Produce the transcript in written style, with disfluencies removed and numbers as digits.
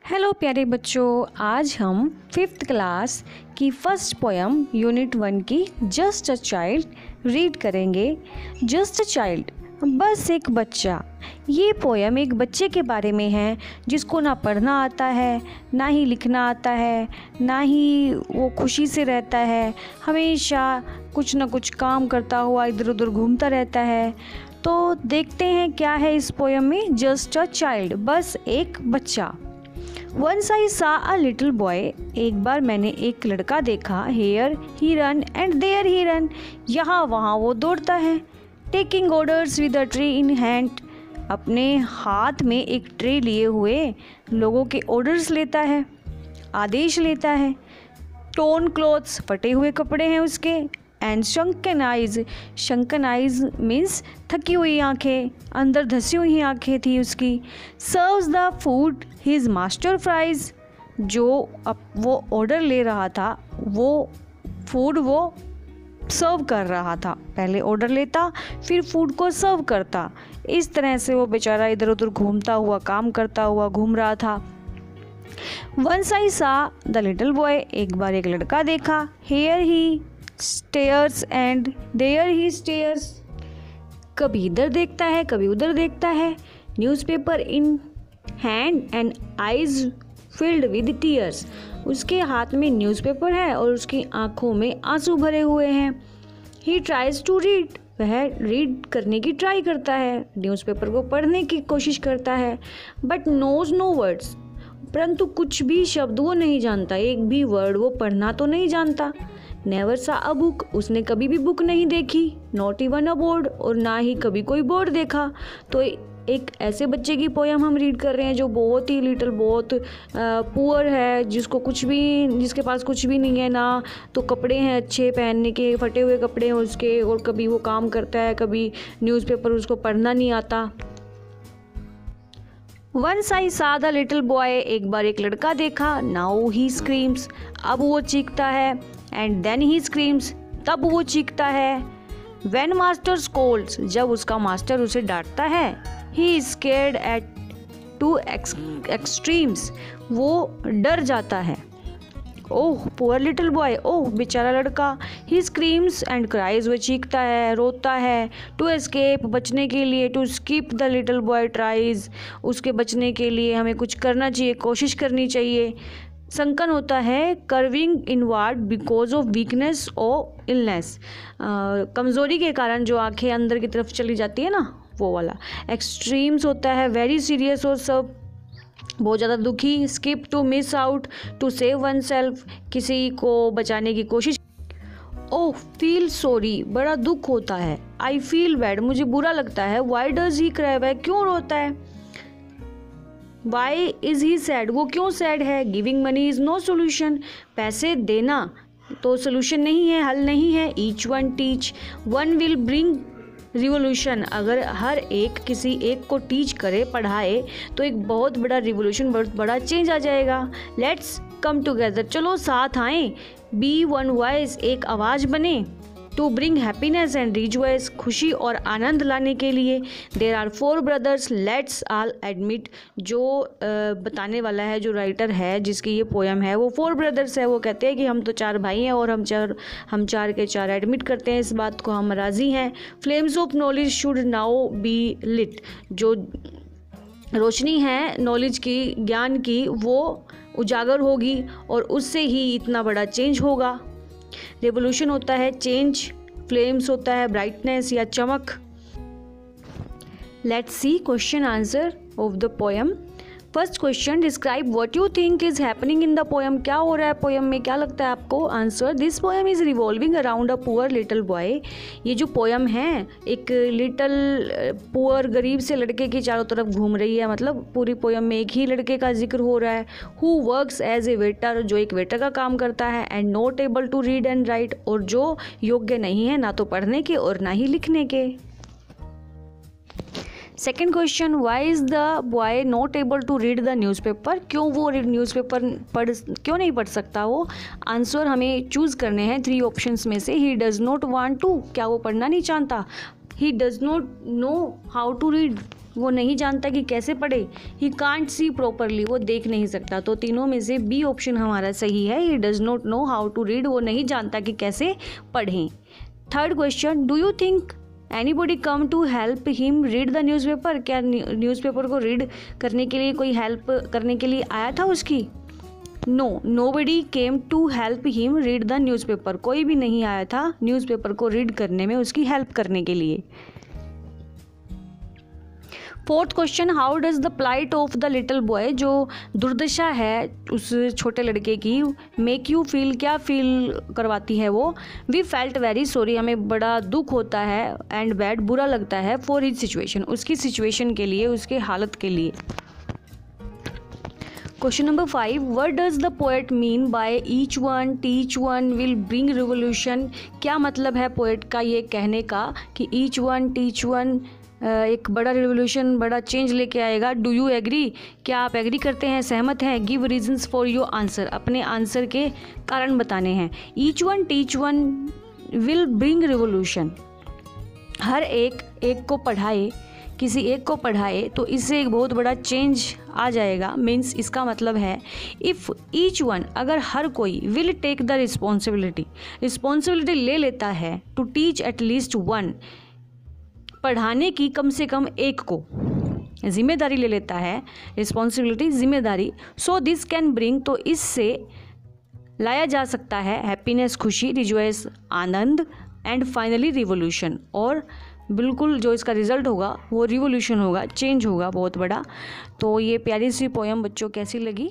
Hello प्यारे बच्चों, आज हम फिफ्थ क्लास की फर्स्ट पोयम यूनिट 1 की जस्ट अ चाइल्ड रीड करेंगे। जस्ट अ चाइल्ड, बस एक बच्चा। ये पोयम एक बच्चे के बारे में है जिसको ना पढ़ना आता है, ना ही लिखना आता है, ना ही वो खुशी से रहता है। हमेशा कुछ ना कुछ काम करता हुआ इधर उधर घूमता रहता है। तो देखते हैं क्या है इस पोयम में। जस्ट अ चाइल्ड, बस एक बच्चा। Once I saw a little boy, एक बार मैंने एक लड़का देखा। Here he run and there he run, यहाँ वहाँ वो दौड़ता है। Taking orders with a tree in hand, अपने हाथ में एक ट्रे लिए हुए लोगों के ऑर्डर्स लेता है, आदेश लेता है। Torn clothes, फटे हुए कपड़े हैं उसके। एंड शंकन आइज, शंकन आइज मीन्स थकी हुई आंखें, अंदर धसी हुई आंखें थी उसकी। Serves the food his master fries, जो अब वो ऑर्डर ले रहा था वो फूड वो सर्व कर रहा था। पहले ऑर्डर लेता फिर फूड को सर्व करता। इस तरह से वो बेचारा इधर उधर घूमता हुआ, काम करता हुआ घूम रहा था। वंस आई सा द लिटिल बॉय, एक बार एक लड़का देखा। Here he stares and there he stares, कभी इधर देखता है कभी उधर देखता है। Newspaper in hand and eyes filled with tears, उसके हाथ में न्यूज़पेपर है और उसकी आंखों में आंसू भरे हुए हैं। ही ट्राइज टू रीड, वह रीड करने की ट्राई करता है, न्यूज़पेपर को पढ़ने की कोशिश करता है। बट नोज नो वर्ड्स, परंतु कुछ भी शब्द वो नहीं जानता, एक भी वर्ड वो पढ़ना तो नहीं जानता। नेवर सा अ बुक, उसने कभी भी बुक नहीं देखी। नॉट इवन अ बोर्ड, और ना ही कभी कोई बोर्ड देखा। तो एक ऐसे बच्चे की पोयम हम रीड कर रहे हैं जो बहुत ही लिटिल, बहुत पुअर है, जिसके पास कुछ भी नहीं है, ना तो कपड़े हैं अच्छे पहनने के, फटे हुए कपड़े हैं उसके, और कभी वो काम करता है, कभी न्यूज़पेपर उसको पढ़ना नहीं आता। वंस आई सा द लिटिल बॉय, एक बार एक लड़का देखा। नाउ ही स्क्रीम्स, अब वो चीखता है। एंड देन ही स्क्रीम्स, तब वो चीखता है। व्हेन मास्टर स्कोल्ड्स, जब उसका मास्टर उसे डांटता है। He is scared at two extremes, वो डर जाता है। ओह पुअर लिटिल बॉय, ओह बेचारा लड़का। ही स्क्रीम्स एंड क्राइज, वो चीखता है, रोता है। टू एस्केप, बचने के लिए। To skip the little boy tries, उसके बचने के लिए हमें कुछ करना चाहिए, कोशिश करनी चाहिए। संकन होता है curving inward because of weakness और इलनेस, कमज़ोरी के कारण जो आंखें अंदर की तरफ चली जाती है ना, वो वाला। एक्सट्रीम्स होता है वेरी सीरियस और सब बहुत ज़्यादा दुखी। Skip to miss out, to save oneself, किसी को बचाने की कोशिश। ओह फील सॉरी, बड़ा दुख होता है। आई फील बैड, मुझे बुरा लगता है। वाई डज ही क्राई, वह क्यों रोता है। वाई इज ही सैड, वो क्यों सैड है। Giving money is no solution, पैसे देना तो सोल्यूशन नहीं है, हल नहीं है। Each one teach, one will bring revolution, अगर हर एक किसी एक को टीच करे, पढ़ाए, तो एक बहुत बड़ा रिवोल्यूशन, बहुत बड़ा चेंज आ जाएगा। लेट्स कम टुगेदर, चलो साथ आएं। बी वन वॉइस, एक आवाज़ बने। To bring happiness and rejoice, खुशी और आनंद लाने के लिए। There are 4 brothers, let's all admit, जो बताने वाला है, जो राइटर है जिसकी ये पोयम है, वो 4 ब्रदर्स है। वो कहते हैं कि हम तो 4 भाई हैं और हम चार के चार एडमिट करते हैं इस बात को, हम राज़ी हैं। Flames of knowledge should now be lit, जो रोशनी है नॉलेज की, ज्ञान की, वो उजागर होगी और उससे ही इतना बड़ा चेंज होगा। रेवोल्यूशन होता है चेंज, फ्लेम्स होता है ब्राइटनेस या चमक। Let's see question answer of the poem. First question, describe what you think is happening in the poem, क्या हो रहा है पोयम में, क्या लगता है आपको। Answer, this poem is revolving around a poor little boy, ये जो पोयम है एक लिटिल पुअर गरीब से लड़के की चारों तरफ घूम रही है। मतलब पूरी पोयम में एक ही लड़के का जिक्र हो रहा है। Who works as a waiter, जो एक वेटर का काम करता है। And not able to read and write, और जो योग्य नहीं है ना तो पढ़ने के और ना ही लिखने के। Second question, why is the boy not able to read the newspaper, क्यों वो न्यूज़पेपर क्यों नहीं पढ़ सकता वो। आंसर हमें चूज़ करने हैं 3 ऑप्शंस में से। He does not want to, क्या वो पढ़ना नहीं चाहता। He does not know how to read, वो नहीं जानता कि कैसे पढ़े, ही कांट सी प्रॉपरली, वो देख नहीं सकता। तो तीनों में से बी ऑप्शन हमारा सही है, he does not know how to read, वो नहीं जानता कि कैसे पढ़ें। Third question, do you think anybody come to help him read the newspaper, क्या न्यूज़पेपर को रीड करने के लिए कोई हेल्प करने के लिए आया था उसकी? No, nobody came to help him read the newspaper, कोई भी नहीं आया था न्यूज़पेपर को रीड करने में उसकी हेल्प करने के लिए। Fourth question, how does the plight of the little boy, जो दुर्दशा है उस छोटे लड़के की, मेक यू फील, क्या फील करवाती है वो? वी फेल्ट वेरी सॉरी, हमें बड़ा दुख होता है, एंड बैड, बुरा लगता है, फॉर हिज सिचुएशन, उसकी सिचुएशन के लिए, उसके हालत के लिए। Question number 5, what does the poet mean by each one teach one will bring revolution, क्या मतलब है पोएट का ये कहने का कि ईच वन टीच वन एक बड़ा रिवोल्यूशन, बड़ा चेंज लेके आएगा? डू यू एग्री, क्या आप एग्री करते हैं, सहमत हैं? Give reasons for your answer, अपने आंसर के कारण बताने हैं। Each one teach one will bring revolution, हर एक को पढ़ाए, किसी एक को पढ़ाए तो इससे एक बहुत बड़ा चेंज आ जाएगा। मीन्स इसका मतलब है इफ़ ईच वन, अगर हर कोई, विल टेक द रिस्पॉन्सिबिलिटी ले लेता है, to teach at least one, पढ़ाने की कम से कम एक को जिम्मेदारी ले लेता है, रिस्पॉन्सिबिलिटी जिम्मेदारी, सो दिस कैन ब्रिंग, तो इससे लाया जा सकता है हैप्पीनेस खुशी, rejoice Anand, and finally revolution, और बिल्कुल जो इसका रिजल्ट होगा वो रिवोल्यूशन होगा, चेंज होगा बहुत बड़ा। तो ये प्यारी सी पोएम बच्चों कैसी लगी?